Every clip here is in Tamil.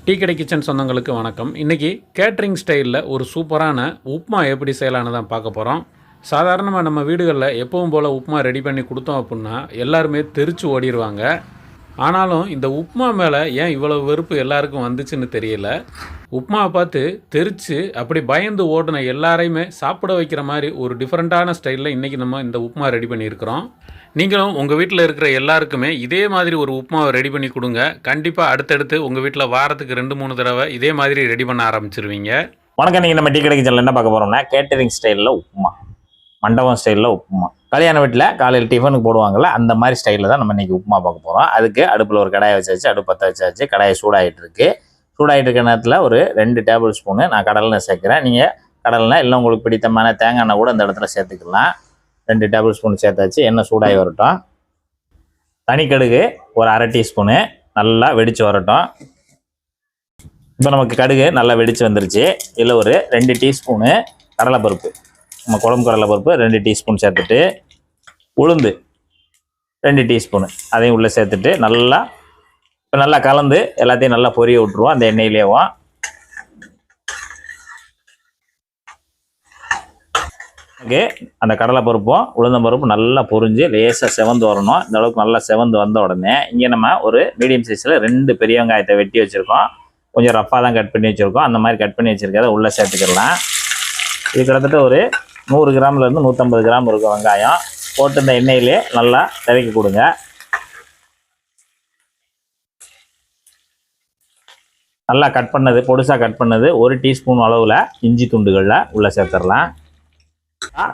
டீ கடை கிச்சன் சொந்தங்களுக்கு வணக்கம். இன்றைக்கி கேட்ரிங் ஸ்டைலில் ஒரு சூப்பரான உப்புமா எப்படி செய்யலான்னு தான் பார்க்க போகிறோம். சாதாரணமாக நம்ம வீடுகளில் எப்பவும் போல் உப்புமா ரெடி பண்ணி கொடுத்தோம் அப்படின்னா எல்லாருமே தெரிச்சு ஓடிடுவாங்க. ஆனாலும் இந்த உப்புமா மேலே ஏன் இவ்வளோ வெறுப்பு எல்லாருக்கும் வந்துச்சுன்னு தெரியல. உப்புமாவை பார்த்து தெரிச்சு அப்படி பயந்து ஓடின எல்லாரையுமே சாப்பிட வைக்கிற மாதிரி ஒரு டிஃப்ரெண்ட்டான ஸ்டைலில் இன்றைக்கி நம்ம இந்த உப்புமா ரெடி பண்ணியிருக்கிறோம். நீங்களும் உங்கள் வீட்டில் இருக்கிற எல்லாருக்குமே இதே மாதிரி ஒரு உப்புமாவை ரெடி பண்ணி கொடுங்க. கண்டிப்பாக அடுத்தடுத்து உங்கள் வீட்டில் வாரத்துக்கு 2-3 தடவை இதே மாதிரி ரெடி பண்ண ஆரம்பிச்சிருவீங்க. வணக்கம். நீங்கள் நம்ம டீ கடை கிச்சனில் என்ன பார்க்க போகிறோம்னா கேட்டரிங் ஸ்டைலில் உப்புமா, மண்டபம் ஸ்டைலில் உப்புமா. கல்யாண வீட்டில் காலையில் டிஃபனுக்கு போடுவாங்கள்ல, அந்த மாதிரி ஸ்டைலில் தான் நம்ம இன்றைக்கி உப்புமா பார்க்க போகிறோம். அதுக்கு அடுப்பில் ஒரு கடாயை வச்சாச்சு, அடுப்பு பற்ற வச்சாச்சு. கடாயை சூடாகிட்டு இருக்க நேரத்தில் ஒரு 2 டேபிள் ஸ்பூனு நான் கடலெண்ணெய் சேர்க்குறேன். நீங்கள் கடலெண்ணெய் இல்லை உங்களுக்கு பிடித்தமான தேங்காய் எண்ணெய் கூட அந்த இடத்துல சேர்த்துக்கலாம். 2 டேபிள் ஸ்பூன் சேர்த்தாச்சு. எண்ணெய் சூடாகி வரட்டும். தனிக்கடுகு ஒரு 1/2 டீஸ்பூனு நல்லா வெடித்து வரட்டும். இப்போ நமக்கு கடுகு நல்லா வெடித்து வந்துருச்சு. இதில் ஒரு 2 டீஸ்பூனு கடலைப்பருப்பு, நம்ம குழம்பு கடலைப்பருப்பு 2 டீஸ்பூன் சேர்த்துட்டு, உளுந்து 2 டீஸ்பூனு அதையும் உள்ளே சேர்த்துட்டு நல்லா கலந்து எல்லாத்தையும் நல்லா பொரிய விட்டுருவோம் அந்த எண்ணெயிலேயும். அந்த கடலைப்பருப்பும் உளுந்தம்பருப்பும் நல்லா பொரிஞ்சு லேசாக செவந்து வரணும். இந்த அளவுக்கு நல்லா செவந்து வந்த உடனே இங்கே நம்ம ஒரு மீடியம் சைஸில் 2 பெரிய வெங்காயத்தை வெட்டி வச்சுருக்கோம். கொஞ்சம் ரஃப்பாக தான் கட் பண்ணி வச்சுருக்கோம். அந்த மாதிரி கட் பண்ணி வச்சுருக்கதை உள்ளே சேர்த்துக்கலாம். இது கிட்டத்தட்ட ஒரு 100 கிராம்லேருந்து 150 கிராம் இருக்கும் வெங்காயம். போட்டு இந்த எண்ணெயிலே நல்லா தவிக்க கொடுங்க. நல்லா கட் பண்ணது, பொடுசாக கட் பண்ணது 1 டீஸ்பூன் அளவில் இஞ்சி துண்டுகளில் உள்ளே சேர்த்துடலாம்.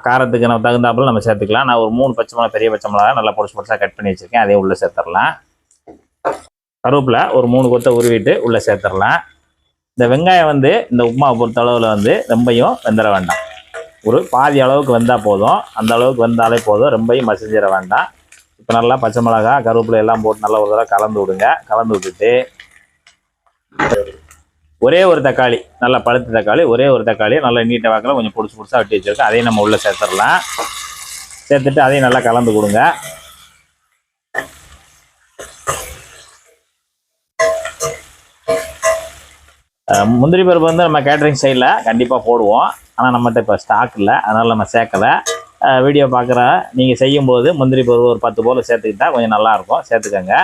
காரத்துக்கு நம்ம தகுந்தாப்புல நம்ம சேர்த்துக்கலாம். நான் ஒரு 3 பச்சை மிளகா, பெரிய பச்சை மிளகா நல்லா பொடுசாக கட் பண்ணி வச்சுருக்கேன். அதையும் உள்ளே சேர்த்துடலாம். கருவேப்பிலை ஒரு 3 கொத்தை உருவிட்டு உள்ளே சேர்த்துடலாம். இந்த வெங்காயம் இந்த உப்புமாவை பொறுத்த அளவில் ரொம்பையும் வெந்துட வேண்டாம். ஒரு பாதி அளவுக்கு வெந்தால் போதும். அந்த அளவுக்கு வெந்தாலே போதும், ரொம்பையும் மசிஞ்சிட வேண்டாம். இப்போ நல்லா பச்சை மிளகா, கருவேப்பிலை எல்லாம் போட்டு நல்லா ஒரு தடவை கலந்து விடுங்க. கலந்து விட்டுட்டு ஒரே ஒரு தக்காளி, நல்லா பழுத்த தக்காளி, ஒரே ஒரு தக்காளி நல்லா நீட்ட வாக்கில் கொஞ்சம் பொடிசாக வெட்டி வச்சுருக்கேன். அதையும் நம்ம உள்ளே சேர்த்துடலாம். சேர்த்துட்டு அதையும் நல்லா கலந்து கொடுங்க. முந்திரி பருப்பு நம்ம கேட்டரிங் ஸ்டைலில் கண்டிப்பாக போடுவோம். ஆனால் நம்மகிட்ட இப்போ ஸ்டாக் இல்லை, அதனால் நம்ம சேர்க்கலை. வீடியோ பார்க்குற நீங்கள் செய்யும்போது முந்திரி பருப்பு ஒரு 10 போல் சேர்த்துக்கிட்டா கொஞ்சம் நல்லாயிருக்கும், சேர்த்துக்கோங்க.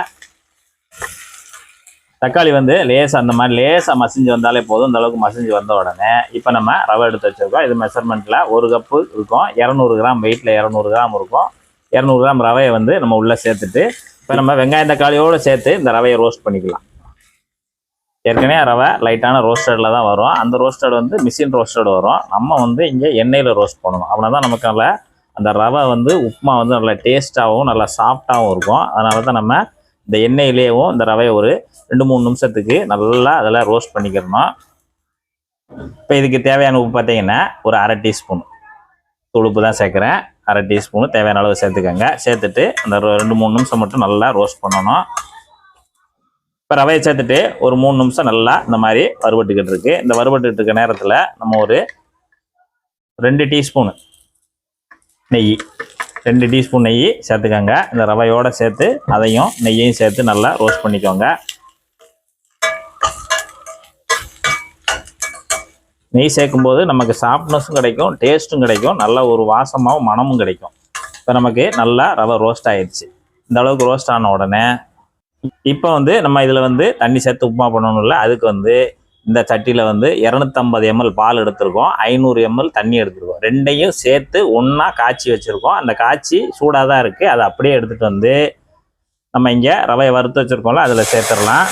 தக்காளி லேசாக அந்த மாதிரி லேசாக மசிஞ்சு வந்தாலே போதும். இந்த அளவுக்கு மசிஞ்சு வந்த உடனே இப்போ நம்ம ரவை எடுத்து வச்சுருக்கோம். இது மெஷர்மெண்ட்டில் 1 கப்பு இருக்கும். 200 கிராம் வெயிட்டில் 200 கிராம் இருக்கும். 200 கிராம் ரவையை நம்ம உள்ளே சேர்த்துட்டு இப்போ நம்ம வெங்காயம் தக்காளியோடு சேர்த்து இந்த ரவையை ரோஸ்ட் பண்ணிக்கலாம். ஏற்கனவே ரவை லைட்டான ரோஸ்டடில் தான் வரும். அந்த ரோஸ்டட் மிஷின் ரோஸ்டட் வரும். நம்ம இங்கே எண்ணெயில் ரோஸ்ட் பண்ணணும். அப்படின்னா தான் நமக்கு நல்லா அந்த ரவை உப்புமா நல்லா டேஸ்ட்டாகவும் நல்லா சாஃப்டாகவும் இருக்கும். அதனால தான் நம்ம இந்த எண்ணெயிலேயும் இந்த ரவையை ஒரு 2-3 நிமிஷத்துக்கு நல்லா அதெல்லாம் ரோஸ்ட் பண்ணிக்கிறணும். இப்போ இதுக்கு தேவையான உப்பு பார்த்தீங்கன்னா ஒரு 1/2 டீஸ்பூன் உப்பு தான் சேர்க்குறேன். 1/2 டீஸ்பூனு தேவையான அளவு சேர்த்துக்கோங்க. சேர்த்துட்டு அந்த 2-3 நிமிஷம் மட்டும் நல்லா ரோஸ்ட் பண்ணணும். இப்போ ரவையை சேர்த்துட்டு ஒரு 3 நிமிஷம் நல்லா இந்த மாதிரி வறுபட்டுக்கிட்டு இருக்குது. இந்த வறுபட்டுக்கிட்டு இருக்க நேரத்தில் நம்ம ஒரு 2 டீஸ்பூனு நெய், 2 டீஸ்பூன் நெய் சேர்த்துக்கோங்க. இந்த ரவையோடு சேர்த்து அதையும் நெய்யையும் சேர்த்து நல்லா ரோஸ்ட் பண்ணிக்கோங்க. நெய் சேர்க்கும்போது நமக்கு சாஃப்ட்னஸும் கிடைக்கும், டேஸ்ட்டும் கிடைக்கும், நல்ல ஒரு வாசமாகவும் மனமும் கிடைக்கும். இப்போ நமக்கு நல்லா ரவை ரோஸ்ட் ஆகிடுச்சு. இந்த அளவுக்கு ரோஸ்ட் ஆன உடனே இப்போ நம்ம இதில் தண்ணி சேர்த்து உப்புமா பண்ணணும்ல, அதுக்கு இந்த சட்டியில் 250 ml பால் எடுத்துருக்கோம், 500 ml தண்ணி எடுத்துருக்கோம். ரெண்டையும் சேர்த்து ஒன்றா காய்ச்சி வச்சுருக்கோம். அந்த காய்ச்சி சூடாக தான் இருக்குது. அதை அப்படியே எடுத்துகிட்டு நம்ம இங்கே ரவையை வறுத்து வச்சுருக்கோம்ல, அதில் சேர்த்துடலாம்.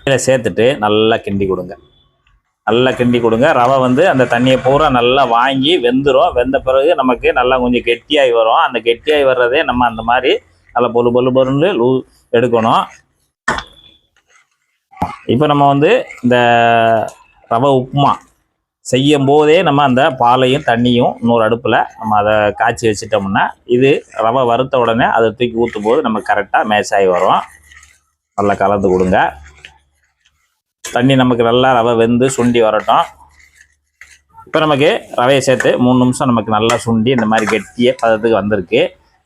இதில் சேர்த்துட்டு நல்லா கிண்டி கொடுங்க. நல்லா கிண்டி கொடுங்க. ரவை அந்த தண்ணியை பூரா நல்லா வாங்கி வெந்துடும். வெந்த பிறகு நமக்கு நல்லா கொஞ்சம் கெட்டியாகி வரும். அந்த கெட்டியாகி வர்றதே நம்ம அந்த மாதிரி நல்லா பொருன்னு எடுக்கணும். இப்போ நம்ம இந்த ரவை உப்புமா செய்யும் போதே நம்ம அந்த பாலையும் தண்ணியும் இன்னொரு அடுப்பில் நம்ம அதை காய்ச்சி வச்சிட்டோம்னா இது ரவை வறுத்த உடனே அதை தூக்கி ஊற்றும் போது நமக்கு கரெக்டாக மேட்ச் ஆகி வரும். நல்லா கலந்து கொடுங்க. தண்ணி நமக்கு நல்லா ரவை வெந்து சுண்டி வரட்டும். இப்போ நமக்கு ரவையை சேர்த்து 3 நிமிஷம் நமக்கு நல்லா சுண்டி இந்த மாதிரி கெட்டிய பதத்துக்கு வந்திருக்கு.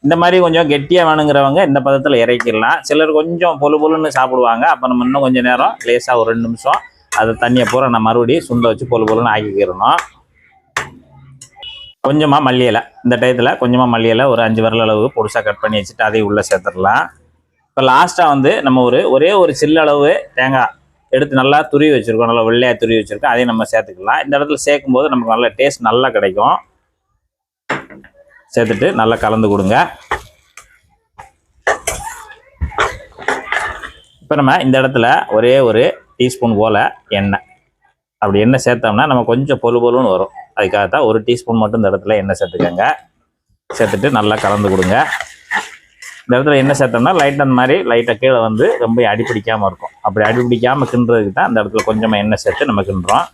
இந்த மாதிரி கொஞ்சம் கெட்டியாக வேணுங்கிறவங்க இந்த பதத்தில் இறக்கிடலாம். சிலர் கொஞ்சம் பொழு பொழுன்னு சாப்பிடுவாங்க. அப்போ நம்ம இன்னும் கொஞ்சம் நேரம் லேசாக ஒரு 2 நிமிஷம் அதை தண்ணியை பூரா நம்ம மறுபடியும் சுண்ட வச்சு பொழு பொழுன்னு ஆக்கிக்கிறணும். கொஞ்சமாக மல்லி இலை, இந்த டயத்தில் கொஞ்சமாக மல்லி இலை ஒரு 5 விரல் அளவு பொடிசாக கட் பண்ணி வச்சுட்டு அதையும் உள்ளே சேர்த்துடலாம். இப்போ லாஸ்ட்டாக வந்து நம்ம ஒரே ஒரு சில்லளவு தேங்காய் எடுத்து நல்லா துருவி வச்சுருக்கோம், நல்லா வெள்ளையாக துருவி வச்சுருக்கோம், அதையும் நம்ம சேர்த்துக்கலாம். இந்த இடத்துல சேர்க்கும் போது நமக்கு நல்ல டேஸ்ட் நல்லா கிடைக்கும். சேர்த்துட்டு நல்லா கலந்து கொடுங்க. இப்போ நம்ம இந்த இடத்துல ஒரே ஒரு டீஸ்பூன் போல் எண்ணெய், அப்படி எண்ணெய் சேர்த்தோம்னா நம்ம கொஞ்சம் பொழு பொழுன்னு வரும். அதுக்காகத்தான் ஒரு டீஸ்பூன் மட்டும் இந்த இடத்துல எண்ணெய் சேர்த்துக்கோங்க. சேர்த்துட்டு நல்லா கலந்து கொடுங்க. இந்த இடத்துல எண்ணெய் சேர்த்தோம்னா லைட்டாக அந்த மாதிரி லைட்டாக கீழே வந்து ரொம்ப அடிப்பிடிக்காமல் இருக்கும். அப்படி அடிப்பிடிக்காமல் கிண்டுறதுக்கு தான் இந்த இடத்துல கொஞ்சமாக எண்ணெய் சேர்த்து நம்ம கிண்டுறோம்.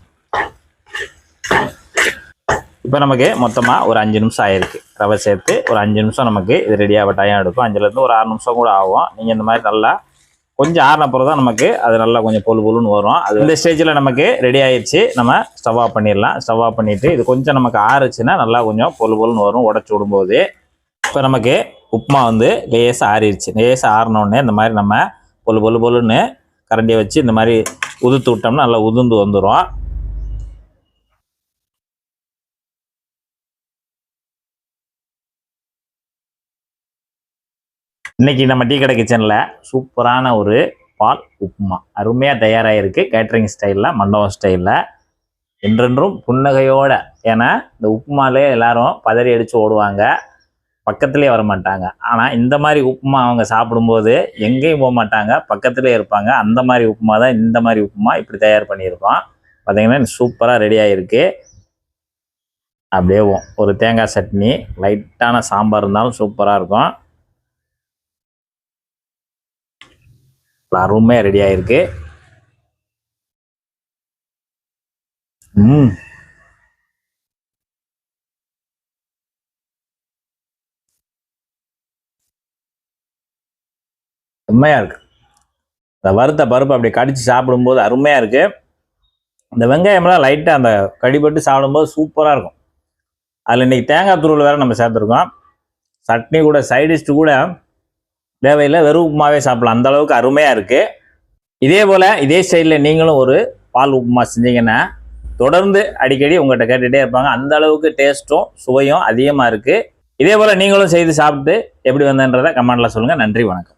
இப்போ நமக்கு மொத்தமாக ஒரு 5 நிமிஷம் ஆயிருக்கு. ரவை சேர்த்து ஒரு 5 நிமிஷம் நமக்கு இது ரெடியாக டைம் எடுக்கும். 5லேருந்து ஒரு 6 நிமிஷம் கூட ஆகும். நீங்கள் இந்த மாதிரி நல்லா கொஞ்சம் ஆறின பிறகு தான் நமக்கு அது நல்லா கொஞ்சம் பொழு பொழுன்னு வரும். அது இந்த ஸ்டேஜில் நமக்கு ரெடி ஆயிடுச்சு. நம்ம ஸ்டவ் ஆஃப் பண்ணிடலாம். ஸ்டவ் ஆஃப் பண்ணிவிட்டு இது கொஞ்சம் நமக்கு ஆறுச்சுன்னா நல்லா கொஞ்சம் பொழு பொழுன்னு வரும் உடச்சி விடும்போது. இப்போ நமக்கு உப்புமா வந்து லேசாக ஆறிடுச்சு. லேசாக ஆறினோடனே இந்த மாதிரி நம்ம பொழு பொழுன்னு கரண்டியை வச்சு இந்த மாதிரி உதுத்து விட்டோம்னா நல்லா உதுந்து வந்துடும். இன்னைக்கு நம்ம டீ கடை கிச்சனில் சூப்பரான ஒரு பால் உப்புமா அருமையாக தயாராகிருக்கு. கேட்ரிங் ஸ்டைலில், மண்டபம் ஸ்டைலில், என்றென்றும் புன்னகையோட. ஏன்னா இந்த உப்புமாலே எல்லாரும் பதறி அடித்து ஓடுவாங்க, பக்கத்துலேயே வர மாட்டாங்க. ஆனால் இந்த மாதிரி உப்புமா அவங்க சாப்பிடும்போது எங்கேயும் போக மாட்டாங்க, பக்கத்துலேயே இருப்பாங்க. அந்த மாதிரி உப்புமா தான் இந்த மாதிரி உப்புமா இப்படி தயார் பண்ணியிருக்கோம். பார்த்தீங்கன்னா சூப்பராக ரெடி ஆகிருக்கு. அப்படியே ஒரு தேங்காய் சட்னி, லைட்டான சாம்பார் இருந்தாலும் சூப்பராக இருக்கும். அருமையாக ரெடி ஆகிருக்கு. செம்மையாக இருக்குது. இந்த வறுத்த பருப்பு அப்படி கடிச்சு சாப்பிடும்போது அருமையாக இருக்குது. இந்த வெங்காயம்லாம் லைட்டாக அந்த கடிபட்டு சாப்பிடும்போது சூப்பராக இருக்கும். அதில் இன்றைக்கி தேங்காய் துருவல் வேறு நம்ம சேர்த்துருக்கோம். சட்னி கூட சைடிஷ்டு கூட தேவையில்லை, வெறும் உப்புமாவே சாப்பிடலாம். அந்த அளவுக்கு அருமையாக இருக்குது. இதே போல் இதே ஸ்டைலில் நீங்களும் ஒரு பால் உப்புமா செஞ்சீங்கன்னா தொடர்ந்து அடிக்கடி உங்கள்கிட்ட கேட்டுகிட்டே இருப்பாங்க. அந்த அளவுக்கு டேஸ்ட்டும் சுவையும் அதிகமாக இருக்குது. இதே போல் நீங்களும் செய்து சாப்பிட்டு எப்படி வந்தன்றதை கமெண்ட்டில் சொல்லுங்கள். நன்றி, வணக்கம்.